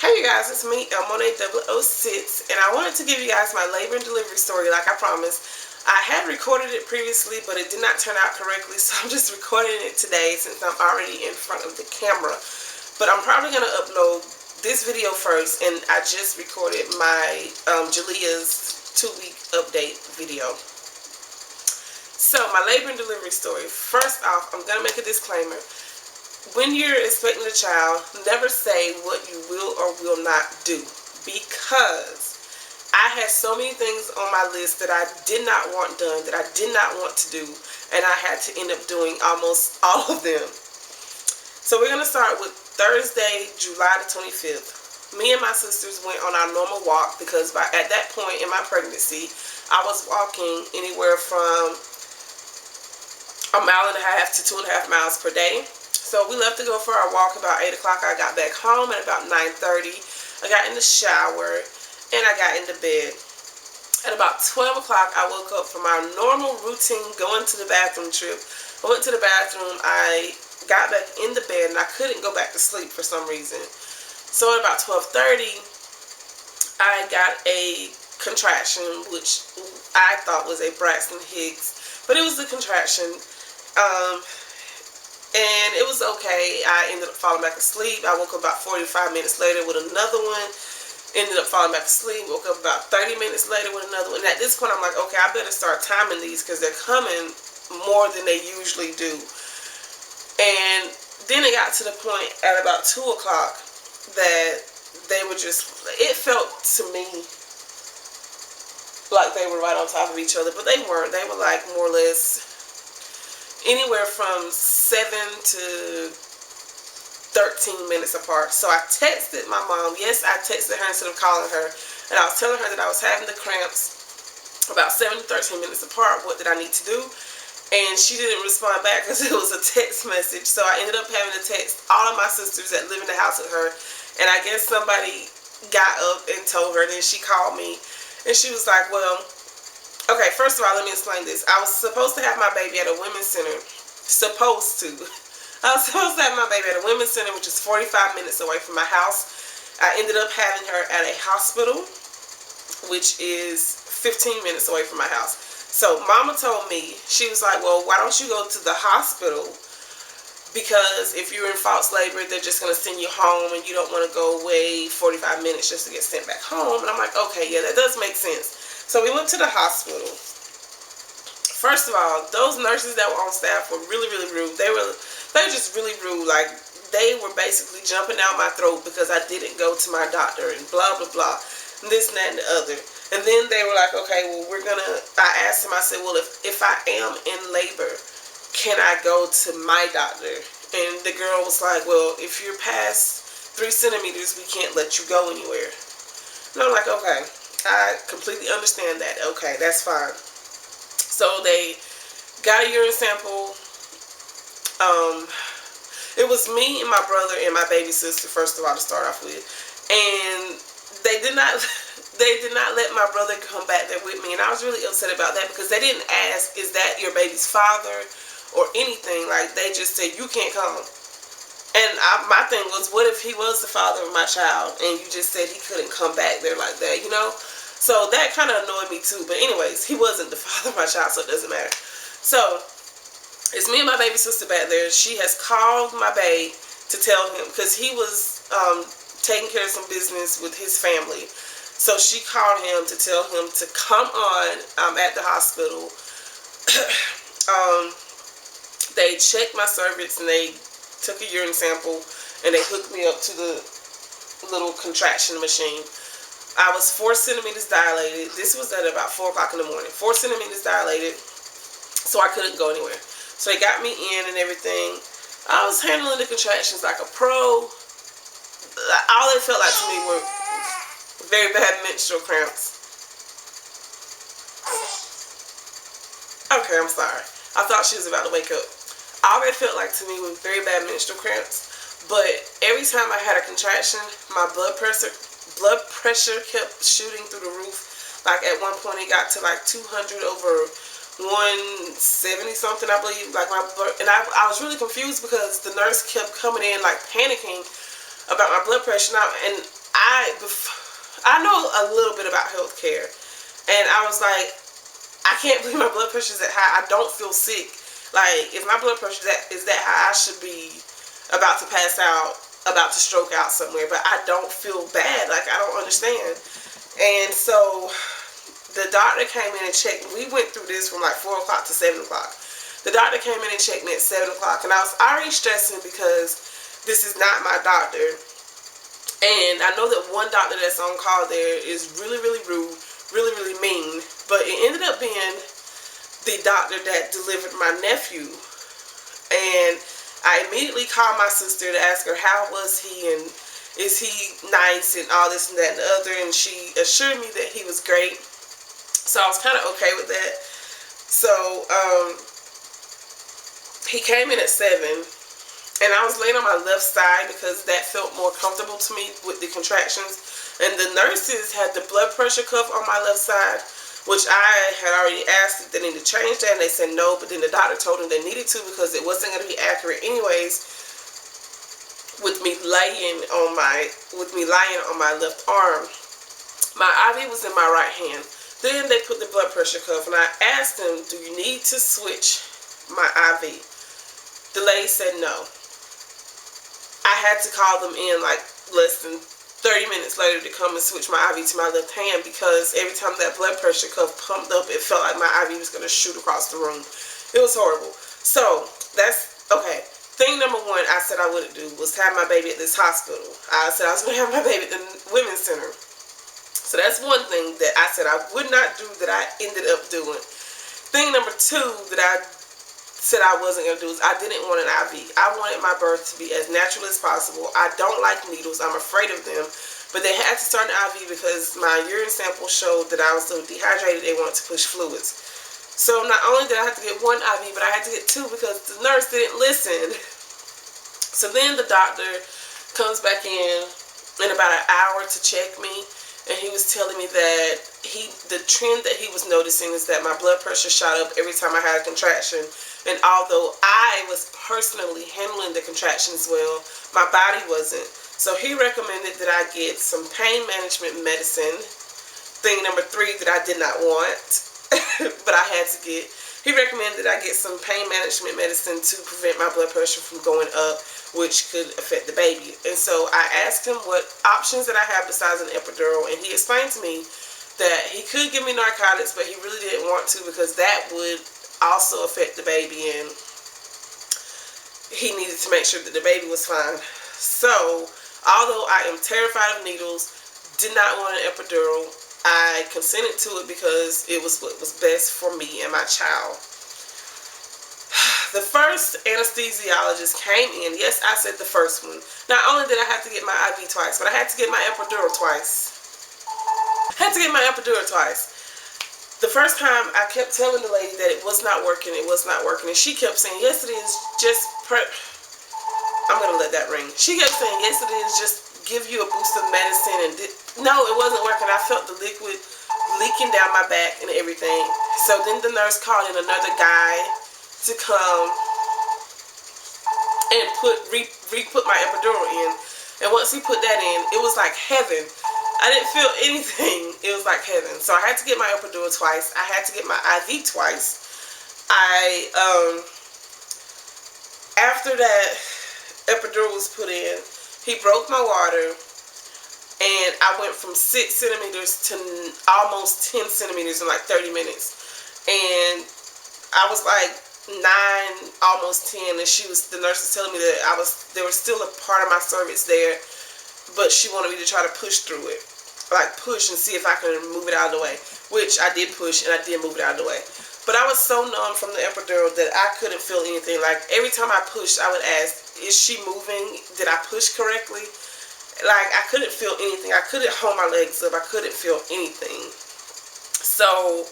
Hey you guys, it's me, Monet006, and I wanted to give you guys my labor and delivery story like I promised. I had recorded it previously, but it did not turn out correctly, so I'm just recording it today since I'm already in front of the camera. But I'm probably going to upload this video first, and I just recorded my Jalea's 2-week update video. So, my labor and delivery story. First off, I'm going to make a disclaimer. When you're expecting a child, never say what you will or will not do, because I had so many things on my list that I did not want done, that I did not want to do, and I had to end up doing almost all of them. So we're going to start with Thursday, July the 25th. Me and my sisters went on our normal walk because at that point in my pregnancy, I was walking anywhere from 1.5 miles to 2.5 miles per day. So we left to go for our walk about 8 o'clock. I got back home at about 9:30. I got in the shower and I got into bed. At about 12 o'clock, I woke up from our normal routine going to the bathroom trip. I went to the bathroom. I got back in the bed and I couldn't go back to sleep for some reason. So at about 12:30, I got a contraction, which I thought was a Braxton Hicks, but it was a contraction. And it was okay. I ended up falling back asleep. I woke up about 45 minutes later with another one. Ended up falling back asleep. Woke up about 30 minutes later with another one. And at this point, I'm like, okay, I better start timing these because they're coming more than they usually do. And then it got to the point at about 2 o'clock that they were just, it felt to me like they were right on top of each other, but they weren't. They were like more or less anywhere from 7 to 13 minutes apart. So I texted my mom. Yes, I texted her instead of calling her, and I was telling her that I was having the cramps about 7 to 13 minutes apart. What did I need to do? And she didn't respond back because it was a text message. So I ended up having to text all of my sisters that live in the house with her, and I guess somebody got up and told her. Then she called me and she was like, well, okay, first of all, let me explain this. I was supposed to have my baby at a women's center. I was supposed to have my baby at a women's center, which is 45 minutes away from my house. I ended up having her at a hospital, which is 15 minutes away from my house. So mama told me, she was like, well, why don't you go to the hospital? Because if you're in false labor, they're just going to send you home and you don't want to go away 45 minutes just to get sent back home. And I'm like, okay, yeah, that does make sense. So we went to the hospital. First of all, those nurses that were on staff were really, really rude. They were just really rude. Like, they were basically jumping down my throat because I didn't go to my doctor and blah, blah, blah, and this and that and the other. And then they were like, okay, well, I asked them, I said, well, if I am in labor, can I go to my doctor? And the girl was like, well, if you're past 3 centimeters, we can't let you go anywhere. And I'm like, okay, I completely understand that. Okay, that's fine. So they got a urine sample. It was me and my brother and my baby sister, first of all, to start off with. And they did not let my brother come back there with me. And I was really upset about that because they didn't ask, is that your baby's father or anything. Like, they just said, you can't come. And my thing was, what if he was the father of my child and you just said he couldn't come back there like that, you know? So that kind of annoyed me too. But anyways, he wasn't the father of my child, so it doesn't matter. So it's me and my baby sister back there. She has called my babe to tell him, because he was taking care of some business with his family. So she called him to tell him to come on at the hospital. They checked my cervix and they took a urine sample and they hooked me up to the little contraction machine. I was 4 centimeters dilated. This was at about 4 o'clock in the morning. 4 centimeters dilated, so I couldn't go anywhere. So they got me in and everything. I was handling the contractions like a pro. All it felt like to me were very bad menstrual cramps. Okay, I'm sorry. I thought she was about to wake up. All it felt like to me was very bad menstrual cramps. But every time I had a contraction, my blood pressure kept shooting through the roof. Like, at one point it got to like 200 over 170 something, I believe. Like, and I was really confused because the nurse kept coming in like panicking about my blood pressure. Now, and I know a little bit about healthcare, and I was like, I can't believe my blood pressure is that high. I don't feel sick. Like, if my blood pressure is that high, I should be about to pass out, about to stroke out somewhere. But I don't feel bad. Like, I don't understand. And so the doctor came in and checked. We went through this from like 4 o'clock to 7 o'clock. The doctor came in and checked me at 7 o'clock, and I was already stressing because this is not my doctor. And I know that one doctor that's on call there is really, really rude, really, really mean. But it ended up being the doctor that delivered my nephew. And I immediately called my sister to ask her how was he and is he nice and all this and that and the other. And she assured me that he was great. So I was kind of okay with that. So he came in at 7. And I was laying on my left side because that felt more comfortable to me with the contractions. And the nurses had the blood pressure cuff on my left side, which I had already asked if they needed to change that, and they said no. But then the doctor told them they needed to because it wasn't going to be accurate anyways with me lying on my left arm. My IV was in my right hand. Then they put the blood pressure cuff, and I asked them, do you need to switch my IV? The lady said no. I had to call them in like less than 30 minutes later to come and switch my IV to my left hand because every time that blood pressure cuff pumped up, it felt like my IV was going to shoot across the room. It was horrible. So, that's, okay. Thing number one I said I wouldn't do was have my baby at this hospital. I said I was going to have my baby at the Women's Center. So that's one thing that I said I would not do that I ended up doing. Thing number two that I said I wasn't going to do is I didn't want an IV. I wanted my birth to be as natural as possible. I don't like needles. I'm afraid of them. But they had to start an IV because my urine sample showed that I was so dehydrated they wanted to push fluids. So not only did I have to get one IV, but I had to get two because the nurse didn't listen. So then the doctor comes back in about an hour to check me. And he was telling me that the trend that he was noticing is that my blood pressure shot up every time I had a contraction. And although I was personally handling the contractions well, my body wasn't. So he recommended that I get some pain management medicine. Thing number 3 that I did not want, but I had to get. He recommended that I get some pain management medicine to prevent my blood pressure from going up, which could affect the baby. And so I asked him what options that I have besides an epidural, and he explained to me that he could give me narcotics, but he really didn't want to because that would also affect the baby, and he needed to make sure that the baby was fine. So, although I am terrified of needles, did not want an epidural, I consented to it because it was what was best for me and my child. The first anesthesiologist came in. Yes, I said the first one. Not only did I have to get my IV twice, but I had to get my epidural twice. The first time I kept telling the lady that it was not working, and she kept saying, yes it is, just I'm going to let that ring. She kept saying, yes it is, just give you a boost of medicine, and no, it wasn't working. I felt the liquid leaking down my back and everything. So then the nurse called in another guy to come and re-put my epidural in. And once he put that in, it was like heaven. I didn't feel anything. It was like heaven. So I had to get my epidural twice. I had to get my IV twice. After that epidural was put in, he broke my water, and I went from 6 centimeters to almost 10 centimeters in like 30 minutes. And I was like 9, almost 10, and the nurse was telling me that there was still a part of my cervix there, but she wanted me to try to push through it, like push and see if I could move it out of the way, which I did push and I did move it out of the way. But I was so numb from the epidural that I couldn't feel anything. Like every time I pushed, I would ask, is she moving? Did I push correctly? Like I couldn't feel anything. I couldn't hold my legs up. I couldn't feel anything. So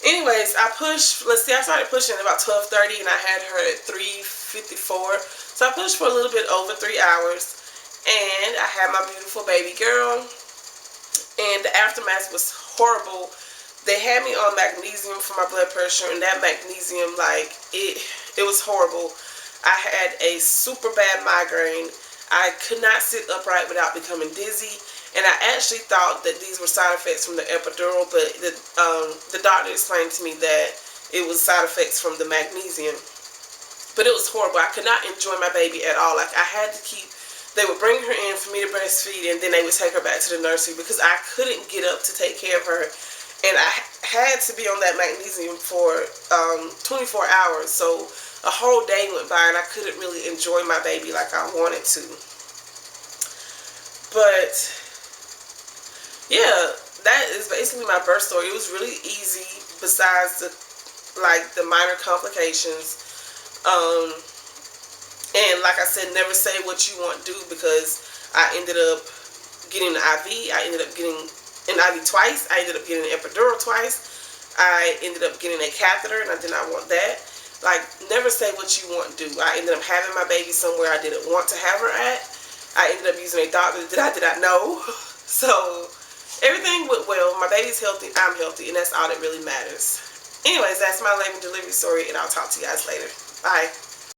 anyways, I pushed, I started pushing at about 12:30 and I had her at 3:54. So I pushed for a little bit over 3 hours, and I had my beautiful baby girl, and the aftermath was horrible. They had me on magnesium for my blood pressure, and that magnesium, like, it was horrible. I had a super bad migraine. I could not sit upright without becoming dizzy. And I actually thought that these were side effects from the epidural, but the doctor explained to me that it was side effects from the magnesium. But it was horrible. I could not enjoy my baby at all. Like, I had to keep, they would bring her in for me to breastfeed, and then they would take her back to the nursery because I couldn't get up to take care of her. And I had to be on that magnesium for 24 hours. So a whole day went by, and I couldn't really enjoy my baby like I wanted to. But yeah, that is basically my birth story. It was really easy, besides the minor complications. And like I said, never say what you want to do, because I ended up getting an IV. I ended up getting an IV twice. I ended up getting an epidural twice. I ended up getting a catheter, and I did not want that. Like, never say what you want to do. I ended up having my baby somewhere I didn't want to have her at. I ended up using a doctor that I did not know. So everything went well. My baby's healthy, I'm healthy, and that's all that really matters. Anyways, that's my labor and delivery story, and I'll talk to you guys later. Bye.